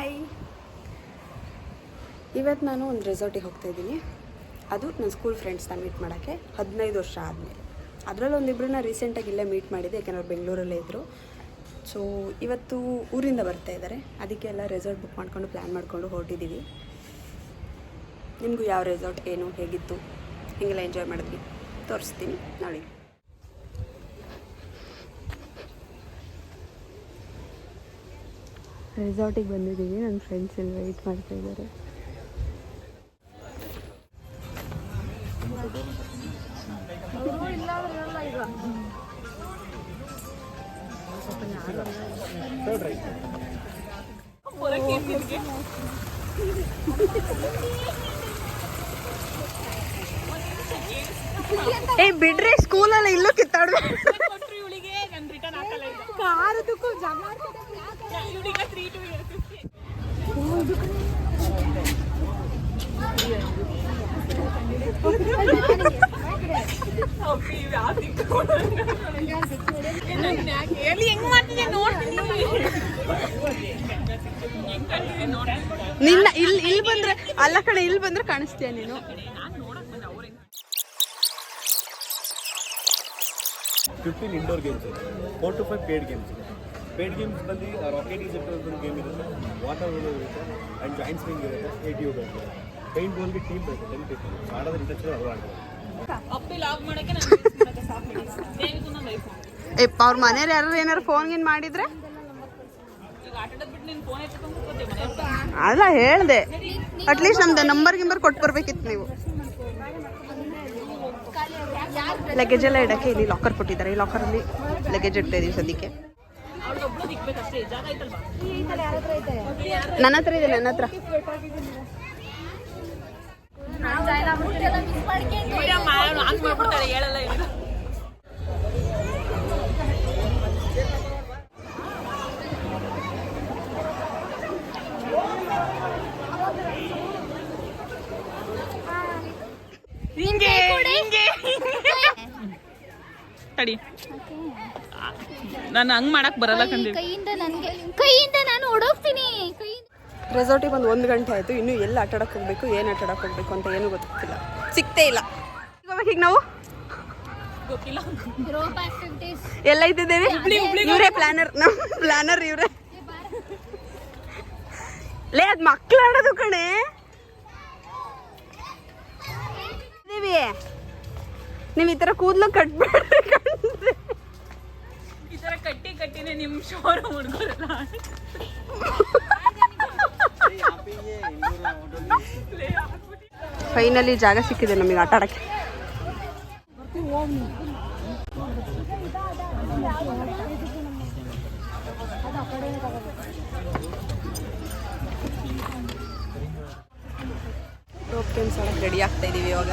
Hi, ಇವತ್ತು ನಾನು ಒಂದು ರೆಸಾರ್ಟಿಗೆ ಹೋಗ್ತಾಯಿದ್ದೀನಿ. ಅದು ನನ್ನ ಸ್ಕೂಲ್ ಫ್ರೆಂಡ್ಸ್ನ ಮೀಟ್ ಮಾಡೋಕ್ಕೆ 15 ವರ್ಷ ಆದಮೇಲೆ. ಅದರಲ್ಲಿ ಒಂದಿಬ್ಬರನ್ನ ರೀಸೆಂಟಾಗಿ ಇಲ್ಲೇ ಮೀಟ್ ಮಾಡಿದ್ದೆ, ಯಾಕೆಂದ್ರೆ ಅವ್ರು ಬೆಂಗಳೂರಲ್ಲೇ ಇದ್ದರು. ಸೊ ಇವತ್ತು ಊರಿಂದ ಬರ್ತಾ ಇದ್ದಾರೆ, ಅದಕ್ಕೆ ಎಲ್ಲ ರೆಸಾರ್ಟ್ ಬುಕ್ ಮಾಡ್ಕೊಂಡು ಪ್ಲ್ಯಾನ್ ಮಾಡಿಕೊಂಡು ಹೊರಟಿದ್ದೀವಿ. ನಿಮಗೂ ಯಾವ ರೆಸಾರ್ಟ್ ಏನು ಹೇಗಿತ್ತು ಹೀಗೆಲ್ಲ ಎಂಜಾಯ್ ಮಾಡಿದ್ವಿ ತೋರಿಸ್ತೀನಿ ನೋಡಿ. ರೆಸಾರ್ಟಿಗೆ ಬಂದಿದ್ದೀವಿ, ನನ್ನ ಫ್ರೆಂಡ್ಸ್ ಎಲ್ಲ ವೆಯ್ಟ್ ಮಾಡ್ತಾ ಇದ್ದಾರೆ. ಏ ಬಿಡ್ರಿ, ಸ್ಕೂಲಲ್ಲ ಇಲ್ಲೂ ಕಿತ್ತಾಡ್ಬೇಕು. ನಿನ್ನ ಇಲ್ಲಿ ಬಂದ್ರೆ ಅಲ್ಲ ಕಡೆ, ಇಲ್ಲಿ ಬಂದ್ರೆ ಕಾಣಿಸ್ತೀಯ ನೀನು. 15 ಇಂಡೋರ್ ಗೇಮ್ಸ್ ಇದೆ, 4 to 5 ಪೇಡ್ ಗೇಮ್ಸ್ ಇದೆ. ಪೇಡ್ ಗೇಮ್ಸ್ ಬಂದು ರಾಕೆಟ್ ಈಸ್ ಒಂದು ಗೇಮ್ ಇರುತ್ತೆ, ವಾಟರ್ ಇರುತ್ತೆ, ಆ್ಯಂಡ್ ಜಾಯಿಂಟ್ ಸ್ವಿಂಗ್ ಇರುತ್ತೆ, ATU ಇರುತ್ತೆ. ಪೇಂಟ್ ಬಾಲ್ಗೆ ಟೀಮ್ ಬರುತ್ತೆ 10 people. ಆಡೋದ್ರ ಇಂಟ್ರೆಸ್ಟ್ ಅವ್ರು ಆಡ್ತಾರೆ. ಅವ್ರ ಮನೇಲಿ ಯಾರು ಏನಾರು ಫೋನ್ ಗೀನ್ ಮಾಡಿದ್ರೆ ಅಲ್ಲ ಹೇಳ್ದೆ, ಅಟ್ಲೀಸ್ಟ್ ನಮ್ದು ನಂಬರ್ ಕೊಟ್ಟು ಬರ್ಬೇಕಿತ್ತು ನೀವು. ಲಗೇಜ್ ಎಲ್ಲ ಇಡಕ್ಕೆ ಇಲ್ಲಿ ಲಾಕರ್ ಕೊಟ್ಟಿದ್ದಾರೆ, ಈ ಲಾಕರಲ್ಲಿ ಲಗೇಜ್ ಇಡ್ತಾ ಇದೀವಿ ಸದ್ಯಕ್ಕೆ. ನನ್ನ ಹತ್ರ ಇದೆ, ನನ್ನ ಹತ್ರ. ತಡಿ, ನಾನು ಹಂಗ್ ಮಾಡಕ್ ಬರಲ್ಲ ಕಂಡಿ. ಕೈಯಿಂದ ನಾನು ಓಡೋಗ್ತೀನಿ. ರೆಸಾರ್ಟಿಗೆ ಬಂದು 1 ಗಂಟೆ ಆಯಿತು, ಇನ್ನೂ ಎಲ್ಲ ಆಟಾಡಕ್ಕೆ ಹೋಗ್ಬೇಕು, ಏನು ಆಟಾಡಕ್ಕೆ ಹೋಗ್ಬೇಕು ಅಂತ ಏನೂ ಗೊತ್ತಿಲ್ಲ, ಸಿಗ್ತೇ ಇಲ್ಲ. ಈಗ ನಾವು ಎಲ್ಲ ಇದ್ದಿದ್ದೇವೆ. ಇವರೇ ಪ್ಲಾನರ್, ನಮ್ಮ ಪ್ಲಾನರ್ ಇವರೇ. ಲೇ ಅದು ಮಕ್ಳು ಆಡೋದು ಕಣೆ. ನೀವು ಈ ಥರ ಕೂದಲು ಕಟ್ಬೇಡ್ರಿ, ಈ ತರ ಕಟ್ಟಿನೇ ನಿಮ್ ಶೋರೂಮ್ ಹುಡುಗರಲ್ಲ. ಫೈನಲಿ ಜಾಗ ಸಿಕ್ಕಿದೆ ನಮಗೆ ಆಟ ಆಡಕ್ಕೆ. ರೋಪ್ ಗೇಮ್ಸ್ ಆಡಕ್ಕೆ ರೆಡಿ ಆಗ್ತಾ ಇದೀವಿ ಇವಾಗ.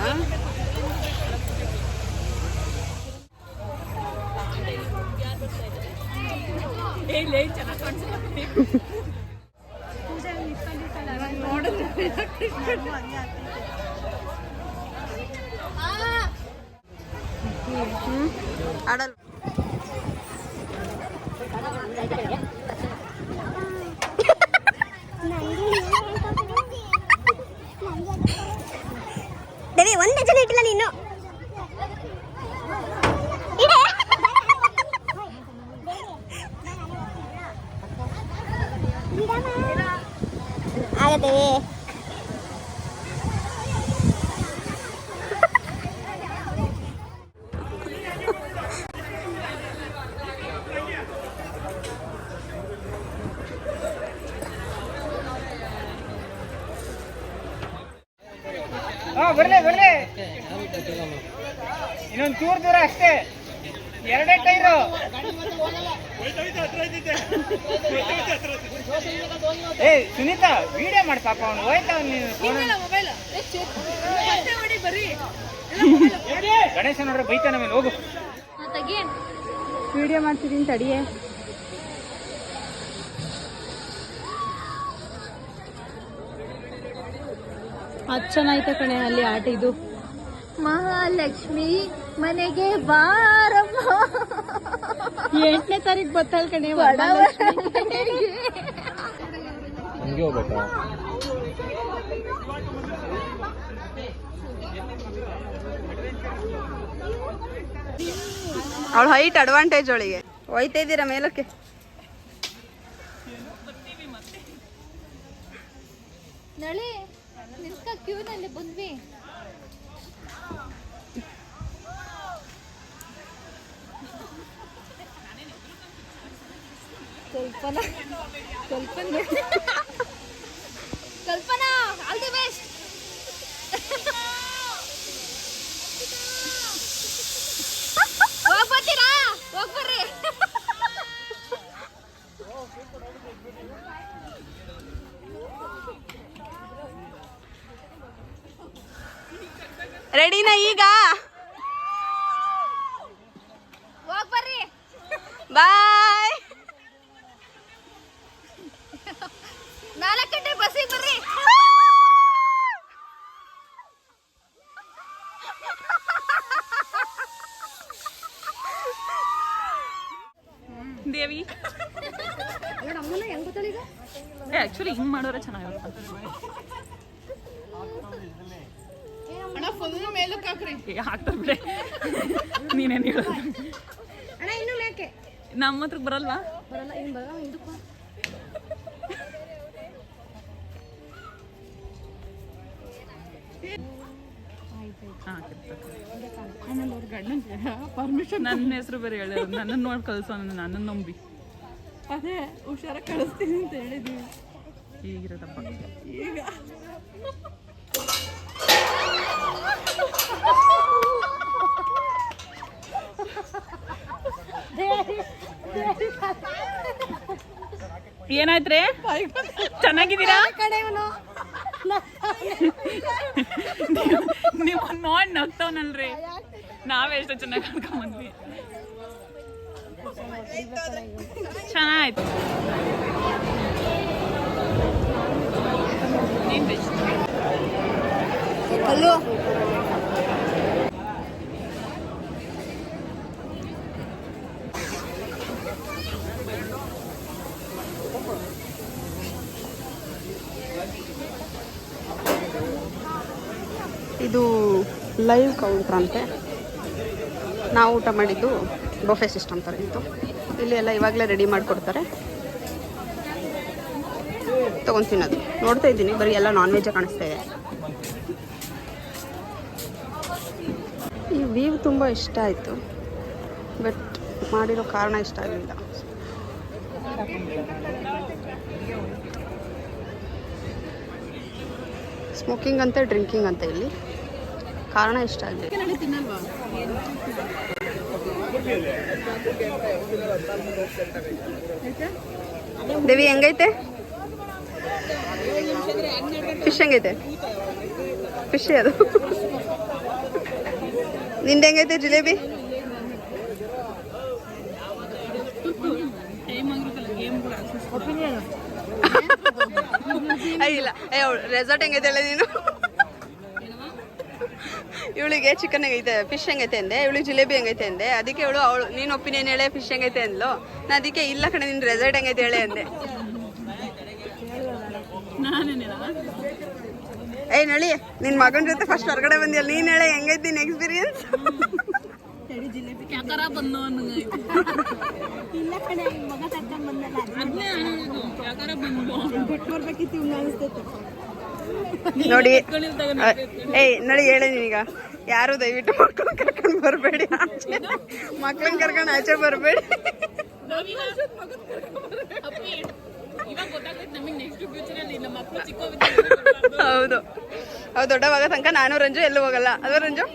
ಆಡಲ್ ದೇವಿ, ಒಂದೇ ಜನ ಇಟ್ಟಿಲ್ಲ ನೀನು. ಆಗತ್ತೇವೆ. ಬರ್ಲಿ ಇನ್ನೊಂದು ಚೂರು ದೂರ ಅಷ್ಟೇ, 2 ಟೈರು. ಏ ಸುನೀತಾ, ವಿಡಿಯೋ ಮಾಡಿ ಪಾಪ, ಅವನು ಹೋಯ್ತಾವ. ಗಣೇಶ ನೋಡ್ರೆ ಬೈತಾನ ಮೇಲೆ. ಹೋಗು, ವಿಡಿಯೋ ಮಾಡ್ತಿದ್ದೀನಿ ತಡಿಯೇ. ಅದು ಚೆನ್ನಾಯ್ತ ಕಣೆ ಅಲ್ಲಿ ಆಟ. ಇದು ಮಹಾಲಕ್ಷ್ಮಿ ಮನೆಗೆ ಬಾರಮ್ಮ. 8ನೇ ತಾರೀಕು ಬರ್ತಾಳೆ ಕಣೆ. ಹಿಂಗೆ ಹೋಗ್ಬೇಕಾ? ಅವಳ ಹೈಟ್ ಅಡ್ವಾಂಟೇಜ್ ಅವಳಿಗೆ. ಹೋಯ್ತಾ ಇದ್ದೀರಾ ಮೇಲಕ್ಕೆ? ನಳಿ ನಿಂತ್ಕ ಕ್ಯೂನಲ್ಲಿ ಬಂದ್ವಿ. ಕಲ್ಪನಾ ಕಲ್ಪನಾ ಆಲ್ ದಿ ಬೆಸ್ಟ್. ಹೋಗ್ಬರ್ತೀರಾ? ಹೋಗ್ಬರ್ರಿ. ರೆಡಿನಾ ಈಗ? ಹೋಗ್ಬರ್ರಿ. ಬಾಯ್. 4 ಗಂಟೆ ಬಸ್ಸಿಗೆ ಬರ್ರಿ. ದೇವಿ ಆಕ್ಚುಲಿ ಹಿಂಗ್ ಮಾಡೋರೆ ಚೆನ್ನಾಗಿರುತ್ತೆ. ಹಾಕ್ತಾರೆ ಬಿಡೆ. ನೀನೇನು ಹೇಳೋದು? ನಮ್ಮ ಹತ್ರಕ್ಕೆ ಬರಲ್ವಾ? ನನ್ನ ಹೆಸರು ಬೇರೆ ಹೇಳ, ನನ್ನನ್ನು ನೋಡಿ ಕಳ್ಸೋ, ನನ್ನನ್ನು ನಂಬಿ. ಅದೇ ಹುಷಾರ ಕಳಿಸ್ತೀನಿ ಅಂತ ಹೇಳಿದ್ವಿ. ಈಗಿರೋದಪ್ಪ ಈಗ ಏನಾಯ್ತ್ರಿ? ಚೆನ್ನಾಗಿದ್ದೀರಾ? ನೀವು ನೋಡಿ ನಗ್ತಾವನಲ್ರಿ, ನಾವೆಷ್ಟು ಚೆನ್ನಾಗಿ ಕರ್ಕೊಂಡ್ಬಂದ್ವಿ. ಚೆನ್ನಾಯ್ತು. ಹಲೋ ಇದು ಲೈವ್ ಕೌಂಟ್ರ್ ಅಂತೆ. ನಾವು ಊಟ ಮಾಡಿದ್ದು ಬಫೆ ಸಿಸ್ಟಮ್ ಥರ ಇತ್ತು. ಇಲ್ಲಿ ಎಲ್ಲ ಇವಾಗಲೇ ರೆಡಿ ಮಾಡಿಕೊಡ್ತಾರೆ, ತೊಗೊಂಡು ತಿನ್ನೋದು. ನೋಡ್ತಾ ಇದ್ದೀನಿ ಬರೀ ಎಲ್ಲ ನಾನ್ ವೆಜ್ಜೇ ಕಾಣಿಸ್ತಾ ಇದೆ. ಈ ವ್ಯೂ ತುಂಬ ಇಷ್ಟ ಆಯಿತು, ಬಟ್ ಮಾಡಿರೋ ಕಾರಣ ಇಷ್ಟ ಆಗಲಿಲ್ಲ. ಸ್ಮೋಕಿಂಗ್ ಅಂತೆ ಡ್ರಿಂಕಿಂಗ್ ಅಂತೆ, ಇಲ್ಲಿ ಕಾರಣ ಇಷ್ಟ ಆಗಲಿಲ್ಲ. ದೇವಿ ಹೆಂಗೈತೆ? ಫಿಶ್ ಹೆಂಗೈತೆ? ಫಿಶ್ ಅದು. ನಿಂದ ಹೆಂಗೈತೆ ಜಿಲೇಬಿ? ಇಲ್ಲ ರೆಸಾರ್ಟ್ ಹೆಂಗೈತೆ ಹೇಳಿ ನೀನು? ಇವಳಿಗೆ ಚಿಕನ್ ಹೆಂಗೈತೆ, ಫಿಶ್ ಹೆಂಗೈತೆ ಅಂದೆ, ಇವಳಿಗೆ ಜಿಲೇಬಿ ಹೆಂಗೈತೆ ಅಂದೆ. ಅದಕ್ಕೆ ಅವಳು ನೀನು ಒಪಿನಿಯನ್ ಹೇಳೆ ಫಿಶ್ ಹೆಂಗೈತೆ ಅಂದ್ಲು. ನಾ ಅದಕ್ಕೆ ಇಲ್ಲ ಕಡೆ ನಿನ್ನ ರೆಸಾರ್ಟ್ ಹೆಂಗೈತೆ ಹೇಳೆ ಅಂದೆ. ಏಯ್ ನಳಿ, ನಿನ್ನ ಮಗನ ಜೊತೆ ಫಸ್ಟ್ ಹೊರಗಡೆ ಬಂದಿಯಲ್ಲ, ನೀನು ಹೇಳೆ ಹೆಂಗೈತೆ ನಿನ್ನ ಎಕ್ಸ್ಪೀರಿಯನ್ಸ್? ನೋಡಿ ಏಯ್ ನಳಿ ಹೇಳಿ ನೀನೀಗ, ಯಾರು ದಯವಿಟ್ಟು ಮಕ್ಕಳನ್ನ ಕರ್ಕೊಂಡು ಬರಬೇಡಿ ಆಚೆ, ಮಕ್ಕಳನ್ನ ಕರ್ಕೊಂಡು ಆಚೆ ಬರಬೇಡಿ. ಹೌದು ಹೌದು, ದೊಡ್ಡವಾಗ ತನಕ ನಾನು ರಂಜು ಎಲ್ಲೂ ಹೋಗಲ್ಲ ಅಲ್ವಾ ರಂಜು?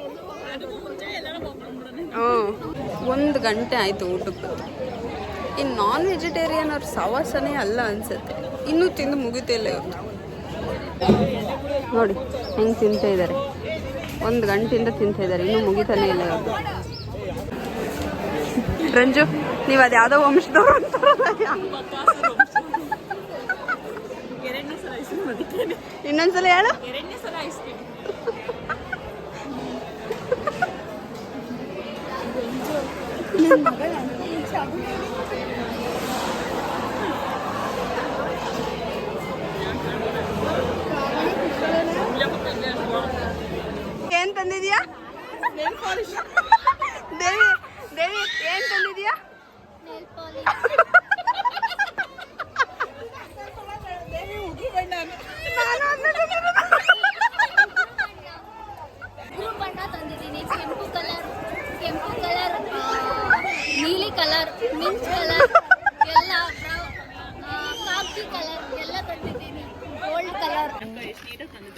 ಹ್ಞೂ 1 ಗಂಟೆ ಆಯಿತು ಊಟಕ್ಕೆ. ಇನ್ನು ನಾನ್ ವೆಜಿಟೇರಿಯನ್ ಅವ್ರ ಸವಾಸನೇ ಅಲ್ಲ ಅನ್ಸುತ್ತೆ. ಇನ್ನೂ ತಿಂದು ಮುಗಿತಿಲ್ಲ ಇವತ್ತು. ನೋಡಿ ಹೆಂಗೆ ತಿಂತಾ ಇದ್ದಾರೆ, 1 ಗಂಟೆಯಿಂದ ತಿಂತಾ ಇದ್ದಾರೆ, ಇನ್ನೂ ಮುಗಿತಾನೆ ಇಲ್ಲ ಇವತ್ತು. ರಂಜು ನೀವು ಅದು ಯಾವುದೋ ವಂಶದವ್ರು ಅಂತಾರಲ್ಲ, ಇನ್ನೊಂದ್ಸಲ ಹೇಳು.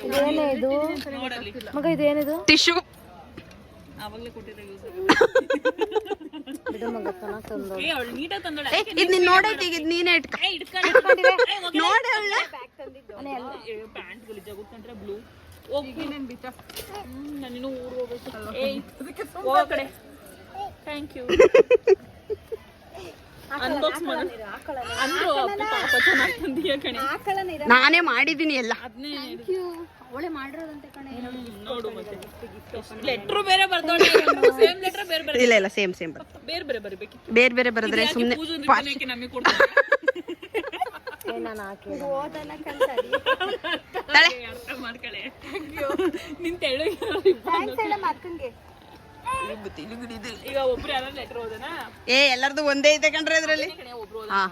ಇದೇನೇ ಇದು ಮಗ, ಇದೇನಿದು? ಟಿಶ್ಯೂ. ಆವಾಗಲೇ ಕೊಟ್ಟಿದ್ದೆ ಯೂಸ್ ಇದು ಮಗ ಚೆನ್ನಾಗಿ ತಂದೋಳು. ಅವಳು ನೀಟಾಗಿ ತಂದೋಳೆ. ಇದು ನೀನ್ ನೋಡೈತಿ, ಈಗ ನೀನೇ ಇಟ್ಕ ನೋಡಿ ಅವಳ ಪ್ಯಾಂಟ್ ಗಲೀಜ ಗೊತ್ತಂದ್ರೆ ಬ್ಲೂ ಹೋಗಿ ನಾನಿನ್ನು ಊರು ಹೋಗ್ಬೇಕು. ಹೋಗೋ ಕಡೆ. Thank you. ಅನ್ಬಾಕ್ಸ್ ಮಾಡಿ ಅಂದ್ರು ಪಾಪ ಚೆನ್ನಾಗಿ ತಂದಿಯ ಕಣೆ. ನಾನೇ ಮಾಡಿದೀನಿ ಎಲ್ಲ. ಅದನ್ನೇ ಅವಳೆ ಮಾಡಿರೋದಂತೆ ಕಣೆ. ನೋಡು ಮತ್ತೆ ಲೆಟ್ರು ಬೇರೆ ಬರ್ದೋಳೆ. ಸೇಮ್ ಲೆಟರ್ ಬೇರೆ ಬೇರೆ ಇಲ್ಲ ಸೇಮ್ ಬೇರೆ ಬೇರೆ ಬರಬೇಕಿತ್ತು. ಬೇರೆ ಬೇರೆ ಬರೆದ್ರೆ ಸುಮ್ಮನೆ ಪೂಜೆ ನಮಗೆ ಕೊಡ್ತಾರೆ. ನಾನು ಹಾಕಿ ಅರ್ಥ ಮಾಡ್ಕೊಳ್ಳೆ. ನಿನ್ ತೆಳು ಅಕ್ಕಂಗೆ ಈಗ ಒಬ್ರು ಯಾರು ಲೆಟರ್ ಓದನಾ? ಎಲ್ಲರದು ಒಂದೇ ಐತೆ ಕಣ್ರೆ ಇದ್ರಲ್ಲಿ. ಒಬ್ರು ಹಾ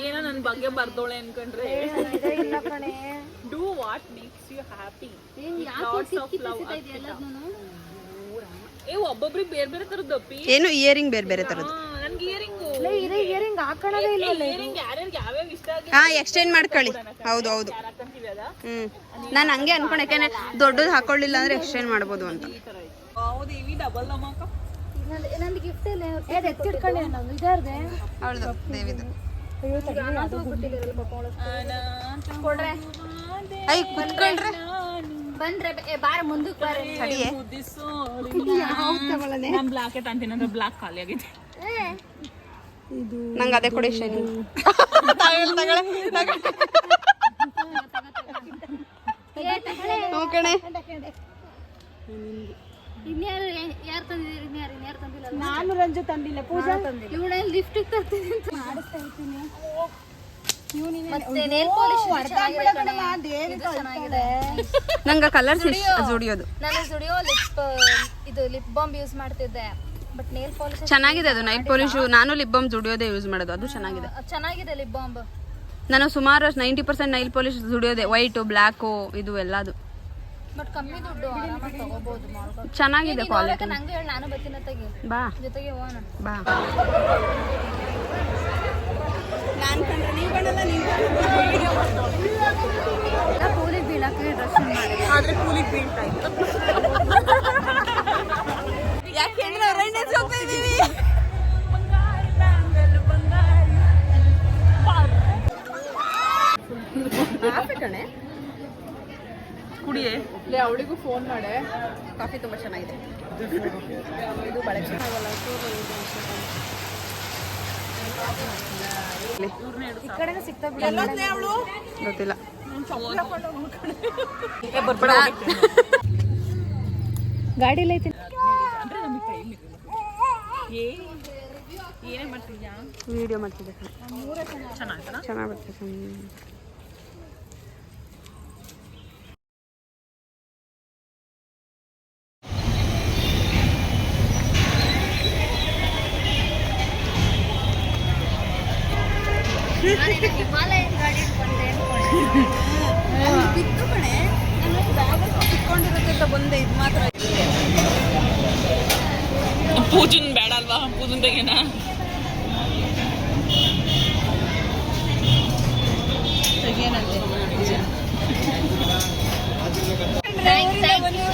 ಏನೋ ನನ್ ಬಗ್ಗೆ ಬರ್ದೋಳೆ ಅನ್ಕೊಂಡ್ರೆ. ಇಲ್ಲ ಕಣೆ. Do what makes you happy. ಒಬ್ಬೊಬ್ರಿಗೆ ಬೇರೆ ಬೇರೆ ತರದ್ದು ಅಪ್ಪಿ. ಏನು ಇಯರಿಂಗ್ ಬೇರೆ ಬೇರೆ ತರದ್ದು. ನನ್ಗೆ ಇಯರಿಂಗು ಇಯರಿಂಗ್ ಹಾಕೋಣದೇ ಇಲ್ಲ. ಇಯರಿಂಗ್ ಯಾರ್ಯಾರಿಗೆ ಯಾವ್ಯಾವ ಇಷ್ಟ ಆಗಿ ಹಾ ಎಕ್ಸ್ಚೇಂಜ್ ಮಾಡ್ಕೊಳ್ಳಿ. ಹೌದು ಹಾಕಂತೀವಿ ಅದ. ನಾನು ಹಂಗೆ ಅನ್ಕೊಂಡೆ, ಯಾಕಂದ್ರೆ ದೊಡ್ಡದು ಹಾಕೊಳ್ಳಿಲ್ಲ ಅಂದ್ರೆ ಎಕ್ಸ್ಚೇಂಜ್ ಮಾಡ್ಬೋದು ಅಂತ. ಹೌದು ಇವಿ ಡಬಲ್ ನಮ್ಮಕ್ಕ. ನಂದು ಗಿಫ್ಟ್ ಇಲ್ಲ ಎತ್ತಿಟ್ಕೊಳ್ಳಿ. ನಾನು ಇದಾರ್ದೆ ಅವಳದು ದೇವಿದು. ಕೊಡ್ರೆ ಐ ಕುತ್ಕೊಳ್ರೆ ಬಂದ್ರೆ ಬಾರ ಮುಂದಕ್ಕೆ ಬಾರ. ತಡಿಯೇ ನಾನು ಬ್ಲಾಕ್ ತಂತೀನಿ ಅಂದ್ರೆ ಬ್ಲಾಕ್ ಖಾಲಿ ಆಗೈತೆ. ನಂಗೆ ಅದೇ ಕೊಡಿ ಶೈನಿಂಗ್. ಕಣೆ ಇನ್ಯಾರು ಯಾರು ತಂದಿದ್ದೀರಿ? ಇನ್ಯಾರು ತಂದಿಲ್ಲ? ನಾನು ರಂಜು ತಂದಿಲ್ಲ, ಪೂಜಾ ತಂದಿಲ್ಲ. ಇವಳೆ ಲಿಫ್ಟಿಗೆ ತರ್ತೀನಿ ಅಂತ ಮಾಡಿಸ್ತಾ ಇರ್ತೀನಿ. ಮತ್ತೆ ನೇಲ್ ಪಾಲಿಶ್ ಚೆನ್ನಾಗಿದೆ. ನಂಗೆ ಕಲರ್ ಜುಡಿಯೋದು ನಾನು ಜುಡಿಯೋ ಲಿಪ್ ಬಾಂಬ್ ಯೂಸ್ ಮಾಡ್ತಿದ್ದೆ, ಬಟ್ ನೇಲ್ ಪಾಲಿಶ್ ಚೆನ್ನಾಗಿದೆ. ಅದು ನೈಲ್ ಪಾಲಿಶ್ ನಾನು ಲಿಪ್ ಬಾಮ್ ಜುಡಿಯೋದೇ ಯೂಸ್ ಮಾಡೋದು, ಅದು ಚೆನ್ನಾಗಿದೆ. ಚೆನ್ನಾಗಿದೆ ಲಿಪ್ ಬಾಂಬ್. ನಾನು ಸುಮಾರು 90% ನೈಲ್ ಪಾಲಿಶ್ ಜುಡಿಯೋದೆ, ವೈಟು ಬ್ಲ್ಯಾಕು ಇದು ಎಲ್ಲದು. ಬಟ್ ಕಮ್ಮಿ ದುಡ್ಡು, ಆರಾಮಾಗಿ ತಗೋಬಹುದು. ಚೆನ್ನಾಗಿದೆ ಕ್ವಾಲಿಟಿ. ನಂಗೆ ಹೇಳಿ, ನಾನು ಬರ್ತೀನಿ ತೆಗಿ ಬಾ ಜೊತೆಗೆ ಹೋಗೋಣ. ಬಾ. ಕೂಲಿಗೆ ಬೀಳಕ್ಕೆ ಡ್ರೆಸ್ ಮಾಡಿದೆ, ಆದ್ರೆ ಕೂಲಿಗೆ ಬೀಳ್ತಾ ಇತ್ತು. ಯಾಕೆಂದ್ರೆ ಹೊರಗಡೆ ಹೋಗ್ತಾ ಇದೀವಿ. ಕಣೆ ಕುಡಿಯೇ ಅವಳಿಗೂ ಫೋನ್ ಮಾಡೆ. ಕಾಫಿ ತುಂಬಾ ಚೆನ್ನಾಗಿದೆ. ಇದು ಬಳಕೆ ಆಗಲ್ಲ. ಈ ಕಡೆನೂ ಸಿಗ್ತಾ ಗೊತ್ತಿಲ್ಲ. ಗಾಡಿ ಎಲ್ಲ ಐತಿ. ಅಂದ್ರೆ ನಮಗೆ ಟೈಮ್ ಏನೇ ಮಾಡ್ತಿದ್ಯಾ? ವಿಡಿಯೋ ಮಾಡ್ತಿದ್ದೆ. ಚೆನ್ನಾಗಿಲ್ಲ. ಚೆನ್ನಾಗಿ ಬರ್ತದೆ. ಹಿಮಾಲಯನ್ ಗಾಡಿ ಬಂದೆ ಬಿತ್ತು ಕಣೆ, ನಾನು ಬ್ಯಾಗ್ ಸಿಕ್ಕೊಂಡಿರುತ್ತೆ ಅಂತ ಬಂದೆ. ಇದು ಮಾತ್ರ ಪೂಜನ್ ಬೇಡ ಅಲ್ವಾ? ಪೂಜನ್ ತೆಗೆನ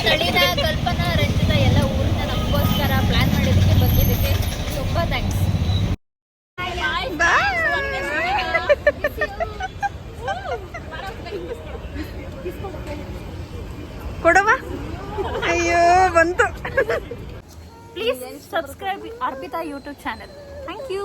ಸ್ಥಳೀಯ ಕಲ್ಪನಾ, ರಂಜಿತಾ ಎಲ್ಲ ಊರಿನ ನಮಗೋಸ್ಕರ ಪ್ಲಾನ್ ಮಾಡಿದ್ದಕ್ಕೆ ಬಂದಿದ್ದಕ್ಕೆ ತುಂಬಾ ಥ್ಯಾಂಕ್ಸ್. ಕೊಡವ. ಅಯ್ಯೋ ಬಂತು. Please subscribe Arpita YouTube channel. Thank you.